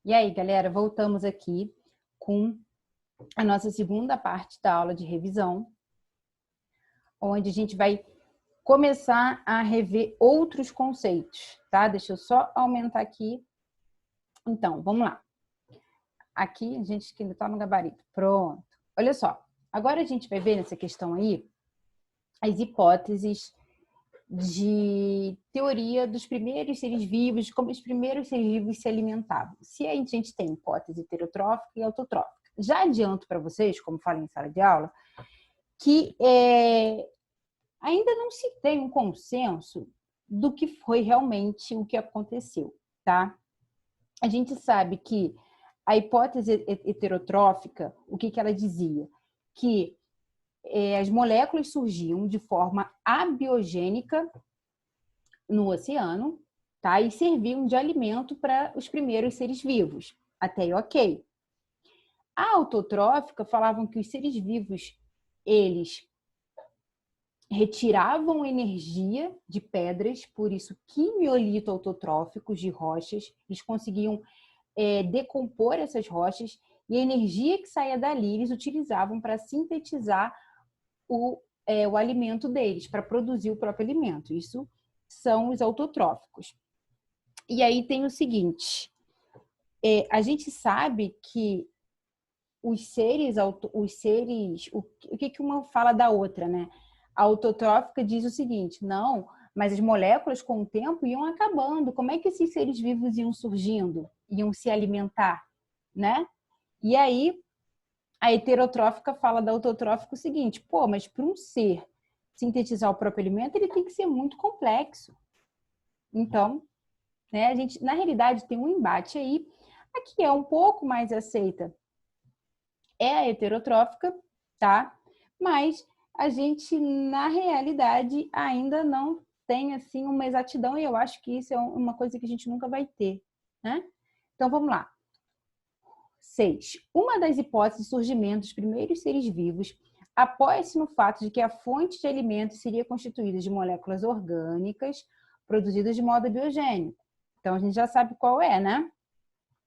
E aí, galera, voltamos aqui com a nossa segunda parte da aula de revisão, onde a gente vai começar a rever outros conceitos, tá? Deixa eu só aumentar aqui. Então, vamos lá. Aqui, a gente que ainda está no gabarito. Pronto. Olha só. Agora a gente vai ver nessa questão aí as hipóteses de teoria dos primeiros seres vivos, de como os primeiros seres vivos se alimentavam. Se a gente tem hipótese heterotrófica e autotrófica. Já adianto para vocês, como falei em sala de aula, que ainda não se tem um consenso do que foi realmente o que aconteceu, tá? A gente sabe que a hipótese heterotrófica, o que ela dizia? Que as moléculas surgiam de forma abiogênica no oceano, tá? E serviam de alimento para os primeiros seres vivos. Até aí, ok. A autotrófica falavam que os seres vivos, eles retiravam energia de pedras, por isso quimiolito autotróficos de rochas, eles conseguiam decompor essas rochas e a energia que saía dali eles utilizavam para sintetizar o alimento deles, para produzir o próprio alimento. Isso são os autotróficos. E aí tem o seguinte, a gente sabe que os seres, o que uma fala da outra, né? A autotrófica diz o seguinte, não, mas as moléculas com o tempo iam acabando, como é que esses seres vivos iam surgindo, iam se alimentar, né? E aí a heterotrófica fala da autotrófica o seguinte, pô, mas para um ser sintetizar o próprio alimento, ele tem que ser muito complexo. Então, né, a gente, na realidade, tem um embate aí. Aqui é um pouco mais aceita é a heterotrófica, tá? Mas a gente, na realidade, ainda não tem, assim, uma exatidão e eu acho que isso é uma coisa que a gente nunca vai ter, né? Então, vamos lá. 6. Uma das hipóteses de surgimento dos primeiros seres vivos apoia-se no fato de que a fonte de alimento seria constituída de moléculas orgânicas produzidas de modo biogênico. Então, a gente já sabe qual é, né?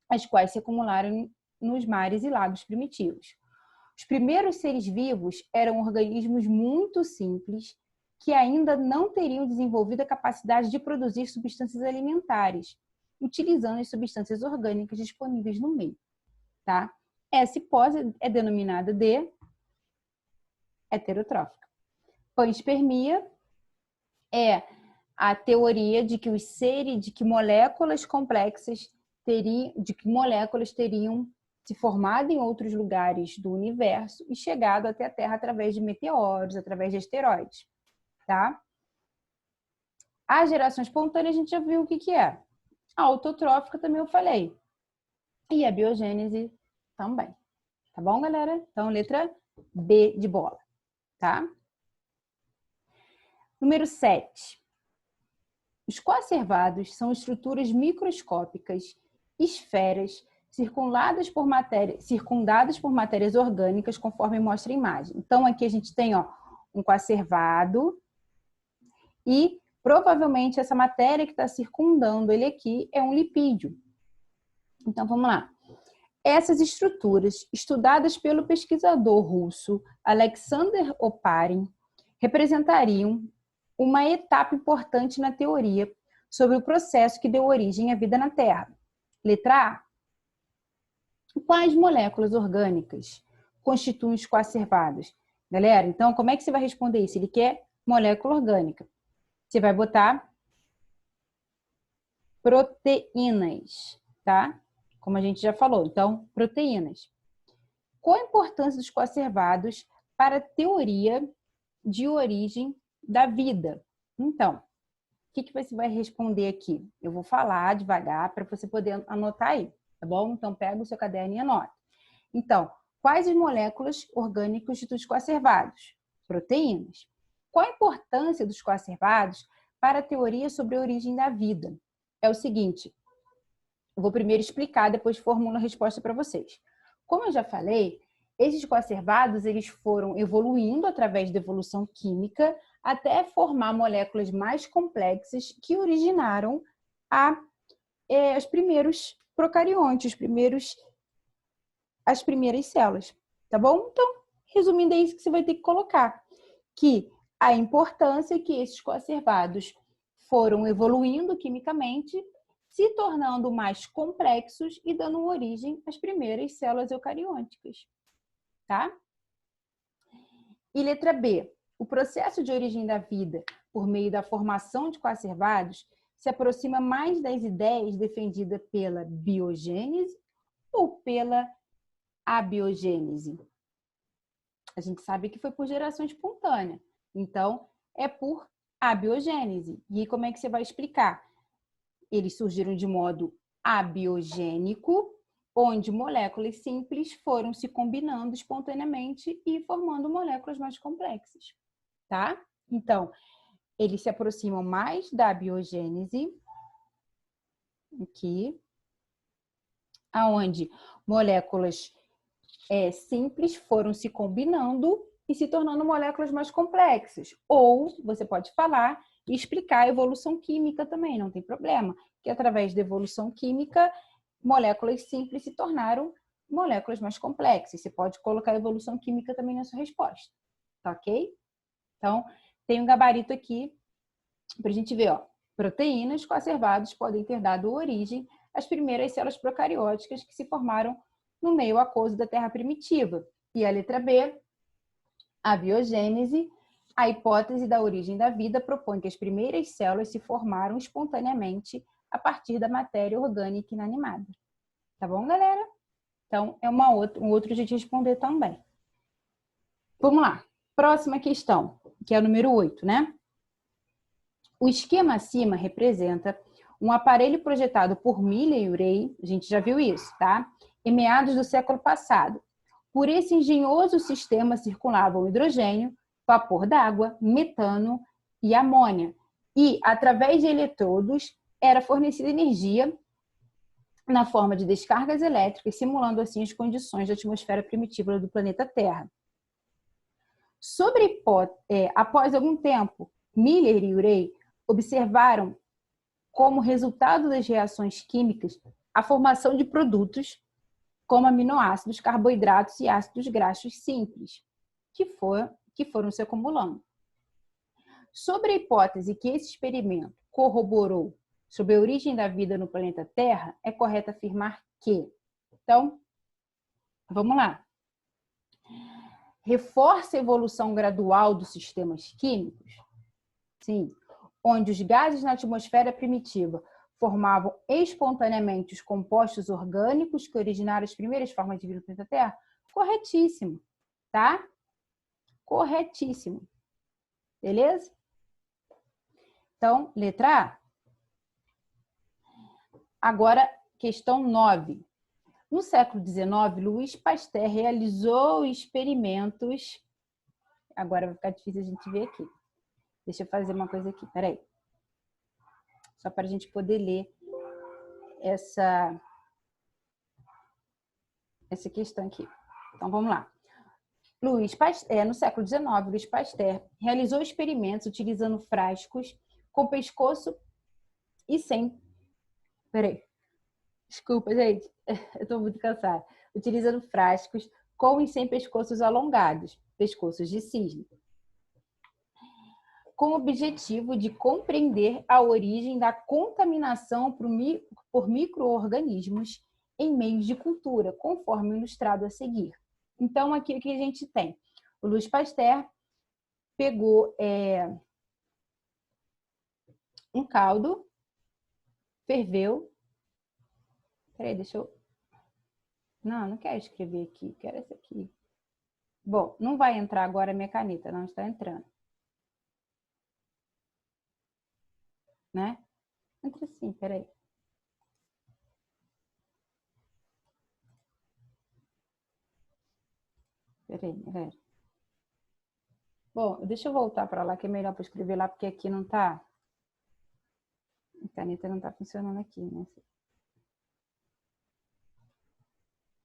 As quais se acumularam nos mares e lagos primitivos. Os primeiros seres vivos eram organismos muito simples que ainda não teriam desenvolvido a capacidade de produzir substâncias alimentares, utilizando as substâncias orgânicas disponíveis no meio. Tá? Essa hipótese é denominada de heterotrófica. Panspermia é a teoria de que moléculas complexas teriam se formado em outros lugares do universo e chegado até a Terra através de meteoros, através de asteroides, tá? A geração espontânea a gente já viu o que é. A autotrófica também eu falei. E a biogênese também. Tá bom, galera? Então, letra B de bola, tá? Número 7. Os coacervados são estruturas microscópicas, esferas, circundadas por matérias orgânicas, conforme mostra a imagem. Então, aqui a gente tem um coacervado e provavelmente essa matéria que está circundando ele aqui é um lipídio. Então, vamos lá. Essas estruturas, estudadas pelo pesquisador russo Alexander Oparin, representariam uma etapa importante na teoria sobre o processo que deu origem à vida na Terra. Letra A. Quais moléculas orgânicas constituem os coacervados? Galera, então como é que você vai responder isso? Ele quer molécula orgânica. Você vai botar proteínas, tá? Como a gente já falou. Então, proteínas. Qual a importância dos coacervados para a teoria de origem da vida? Então, o que você vai responder aqui? Eu vou falar devagar para você poder anotar aí, tá bom? Então, pega o seu caderno e anota. Então, quais as moléculas orgânicas dos coacervados? Proteínas. Qual a importância dos coacervados para a teoria sobre a origem da vida? É o seguinte, eu vou primeiro explicar, depois formulo a resposta para vocês. Como eu já falei, esses coacervados eles foram evoluindo através da evolução química até formar moléculas mais complexas que originaram a os primeiros procariontes, as primeiras células, tá bom? Então, resumindo, é isso que você vai ter que colocar, que a importância é que esses coacervados foram evoluindo quimicamente, se tornando mais complexos e dando origem às primeiras células eucarióticas, tá? E letra B, o processo de origem da vida por meio da formação de coacervados se aproxima mais das ideias defendidas pela biogênese ou pela abiogênese? A gente sabe que foi por geração espontânea, então é por abiogênese. E como é que você vai explicar? Eles surgiram de modo abiogênico, onde moléculas simples foram se combinando espontaneamente e formando moléculas mais complexas, tá? Então, eles se aproximam mais da biogênese, aqui, aonde moléculas simples foram se combinando e se tornando moléculas mais complexas. Ou você pode falar e explicar a evolução química também, não tem problema. Que através da evolução química, moléculas simples se tornaram moléculas mais complexas. Você pode colocar a evolução química também na sua resposta, tá ok? Então, tem um gabarito aqui para a gente ver, ó. Proteínas coacervadas podem ter dado origem às primeiras células procarióticas que se formaram no meio aquoso da Terra primitiva. E a letra B, a biogênese, a hipótese da origem da vida propõe que as primeiras células se formaram espontaneamente a partir da matéria orgânica inanimada. Tá bom, galera? Então, é um outro jeito de responder também. Vamos lá. Próxima questão, que é o número 8, né? O esquema acima representa um aparelho projetado por Miller e Urey, a gente já viu isso, tá? Em meados do século passado. Por esse engenhoso sistema circulavam hidrogênio, vapor d'água, metano e amônia. E, através de eletrodos, era fornecida energia na forma de descargas elétricas, simulando assim as condições da atmosfera primitiva do planeta Terra. Após algum tempo, Miller e Urey observaram como resultado das reações químicas a formação de produtos como aminoácidos, carboidratos e ácidos graxos simples, que foram se acumulando. Sobre a hipótese que esse experimento corroborou sobre a origem da vida no planeta Terra, é correto afirmar que... Então, vamos lá. Reforça a evolução gradual dos sistemas químicos? Sim. Onde os gases na atmosfera primitiva formavam espontaneamente os compostos orgânicos que originaram as primeiras formas de vida no planeta Terra? Corretíssimo, tá? Corretíssimo. Beleza? Então, letra A. Agora, questão 9. No século XIX, Louis Pasteur realizou experimentos... Agora vai ficar difícil a gente ver aqui. Deixa eu fazer uma coisa aqui, peraí. Só para a gente poder ler essa questão aqui. Então, vamos lá. No século XIX, Louis Pasteur realizou experimentos utilizando frascos com pescoço e sem... Peraí. Desculpa, gente. Eu estou muito cansada. Utilizando frascos com e sem pescoços alongados, pescoços de cisne, com o objetivo de compreender a origem da contaminação por micro-organismos em meios de cultura, conforme ilustrado a seguir. Então, aqui o que a gente tem? O Louis Pasteur pegou um caldo, ferveu. Peraí, deixa eu... Não quero escrever aqui, quero essa aqui. Bom, não vai entrar agora a minha caneta, não está entrando. Né? Entra sim, peraí. Peraí, galera. Bom, deixa eu voltar para lá, que é melhor para escrever lá, porque aqui não tá... A caneta não tá funcionando aqui, né?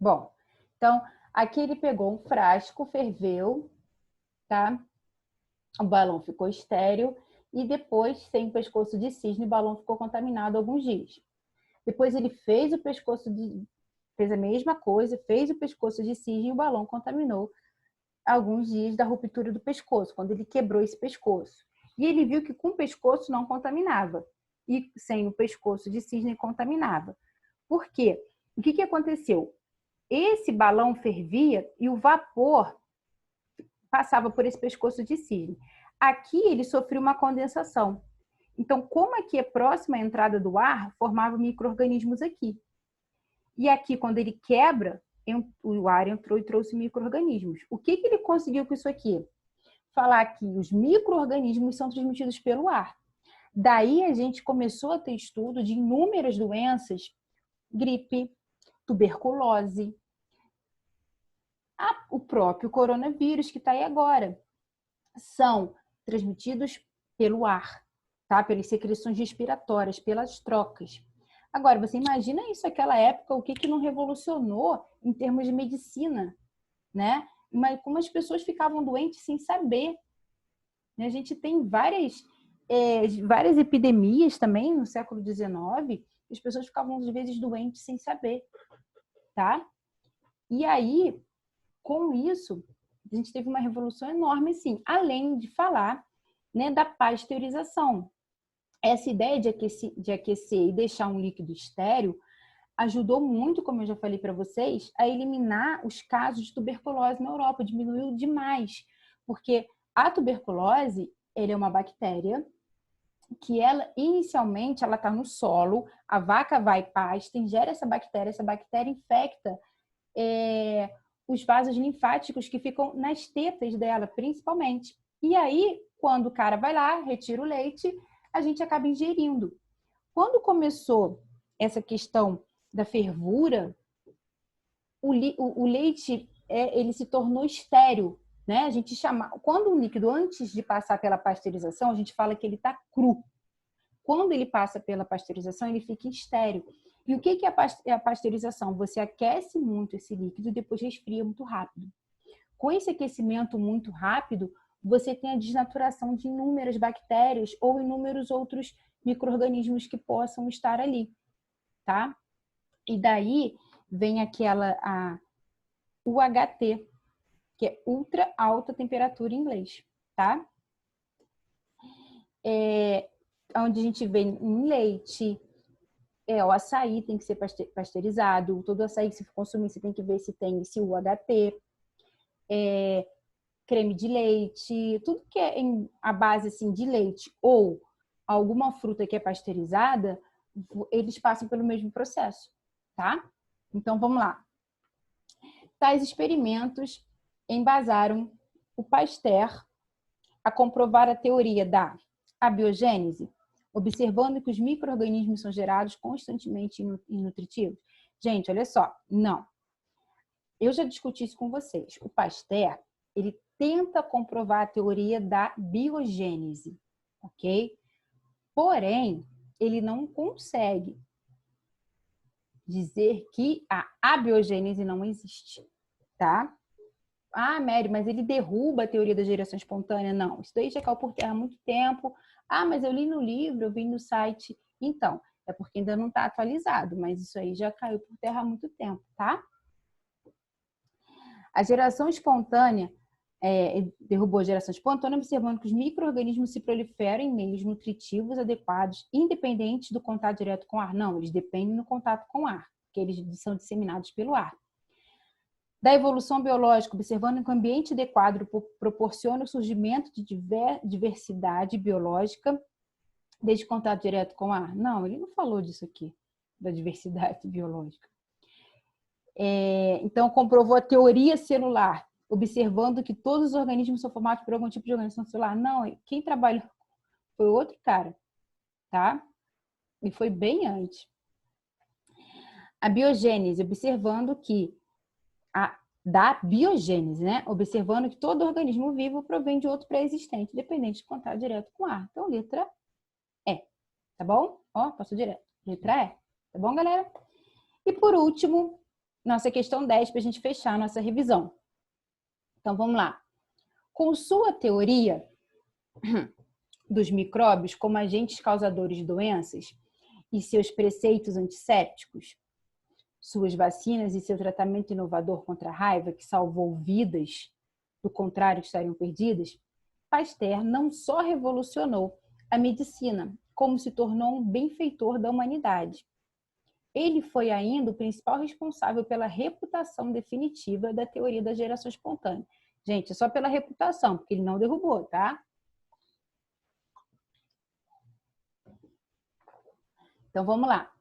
Bom, então, aqui ele pegou um frasco, ferveu, tá? O balão ficou estéril e depois, sem pescoço de cisne, o balão ficou contaminado alguns dias. Depois ele fez fez a mesma coisa, fez o pescoço de cisne e o balão contaminou alguns dias da ruptura do pescoço, quando ele quebrou esse pescoço. E ele viu que com o pescoço não contaminava e sem o pescoço de cisne contaminava. Por quê? O que aconteceu? Esse balão fervia e o vapor passava por esse pescoço de cisne. Aqui ele sofreu uma condensação. Então, como aqui é próxima à entrada do ar, formava micro-organismos aqui. E aqui, quando ele quebra, o ar entrou e trouxe micro-organismos. O que ele conseguiu com isso aqui? Falar que os micro-organismos são transmitidos pelo ar. Daí a gente começou a ter estudo de inúmeras doenças, gripe, tuberculose, o próprio coronavírus que está aí agora. São transmitidos pelo ar, tá? Pelas secreções respiratórias, pelas trocas. Agora, você imagina isso naquela época, o que não revolucionou em termos de medicina, né? Mas como as pessoas ficavam doentes sem saber. A gente tem várias epidemias também no século XIX, as pessoas ficavam às vezes doentes sem saber, tá? E aí, com isso, a gente teve uma revolução enorme, sim, além de falar, né, da pasteurização. Essa ideia de aquecer e deixar um líquido estéril ajudou muito, como eu já falei para vocês, a eliminar os casos de tuberculose na Europa, diminuiu demais, porque a tuberculose, ela é uma bactéria que inicialmente ela está no solo, a vaca vai pasta, ingere essa bactéria infecta os vasos linfáticos que ficam nas tetas dela, principalmente. E aí, quando o cara vai lá, retira o leite, a gente acaba ingerindo. Quando começou essa questão da fervura, o leite ele se tornou estéril, né? A gente quando um líquido, antes de passar pela pasteurização, a gente fala que ele está cru. Quando ele passa pela pasteurização, ele fica estéril. E o que é a pasteurização? Você aquece muito esse líquido e depois resfria muito rápido. Com esse aquecimento muito rápido, você tem a desnaturação de inúmeras bactérias ou inúmeros outros micro-organismos que possam estar ali, tá? E daí vem UHT, que é ultra alta temperatura em inglês, tá? Onde a gente vê em leite, o açaí tem que ser pasteurizado, todo açaí que você for consumir, você tem que ver se tem esse UHT, creme de leite, tudo que é a base assim, de leite ou alguma fruta que é pasteurizada, eles passam pelo mesmo processo, tá? Então, vamos lá. Tais experimentos embasaram o Pasteur a comprovar a teoria da abiogênese, observando que os micro-organismos são gerados constantemente e nutritivos. Gente, olha só, não. Eu já discuti isso com vocês. O Pasteur, ele tenta comprovar a teoria da biogênese, ok? Porém, ele não consegue dizer que a abiogênese não existe, tá? Ah, Mary, mas ele derruba a teoria da geração espontânea? Não, isso daí já caiu por terra há muito tempo. Ah, mas eu li no livro, eu vi no site. Então, é porque ainda não está atualizado, mas isso aí já caiu por terra há muito tempo, tá? A geração espontânea derrubou a geração espontânea, observando que os micro-organismos se proliferam em meios nutritivos adequados, independente do contato direto com o ar. Não, eles dependem do contato com o ar, porque eles são disseminados pelo ar. Da evolução biológica, observando que o ambiente adequado proporciona o surgimento de diversidade biológica desde contato direto com o ar. Não, ele não falou disso aqui, da diversidade biológica. Então, comprovou a teoria celular, observando que todos os organismos são formados por algum tipo de organização celular. Não, quem trabalhou foi outro cara, tá? E foi bem antes. A biogênese, observando que da biogênese, né? Observando que todo organismo vivo provém de outro pré-existente, dependente de contato direto com o ar. Então, letra E, tá bom? Ó, passou direto. Letra E, tá bom, galera? E por último, nossa questão 10, para a gente fechar a nossa revisão. Então, vamos lá. Com sua teoria dos micróbios como agentes causadores de doenças, e seus preceitos antissépticos, suas vacinas e seu tratamento inovador contra a raiva, que salvou vidas, do contrário, estariam perdidas, Pasteur não só revolucionou a medicina, como se tornou um benfeitor da humanidade. Ele foi ainda o principal responsável pela reputação definitiva da teoria da geração espontânea. Gente, é só pela reputação, porque ele não derrubou, tá? Então, vamos lá.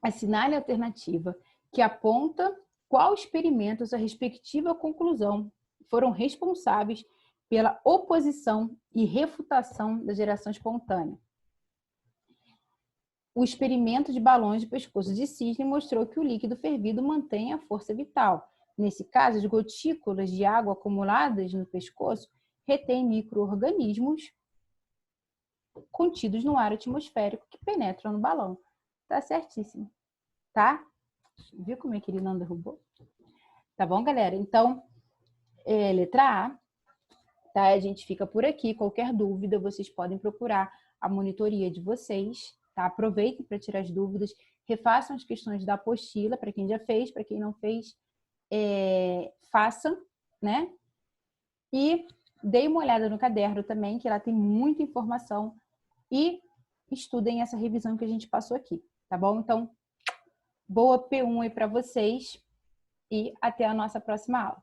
Assinale a alternativa que aponta qual experimentos a respectiva conclusão foram responsáveis pela oposição e refutação da geração espontânea. O experimento de balões de pescoço de cisne mostrou que o líquido fervido mantém a força vital. Nesse caso, as gotículas de água acumuladas no pescoço retêm micro-organismos contidos no ar atmosférico que penetram no balão. Tá certíssimo, tá? Viu como é que ele não derrubou? Tá bom, galera? Então, letra A, tá? A gente fica por aqui. Qualquer dúvida, vocês podem procurar a monitoria de vocês, tá? Aproveitem para tirar as dúvidas, refaçam as questões da apostila, para quem já fez, para quem não fez, façam, né? E deem uma olhada no caderno também, que lá tem muita informação, e estudem essa revisão que a gente passou aqui, tá bom? Então, boa P1 aí para vocês e até a nossa próxima aula.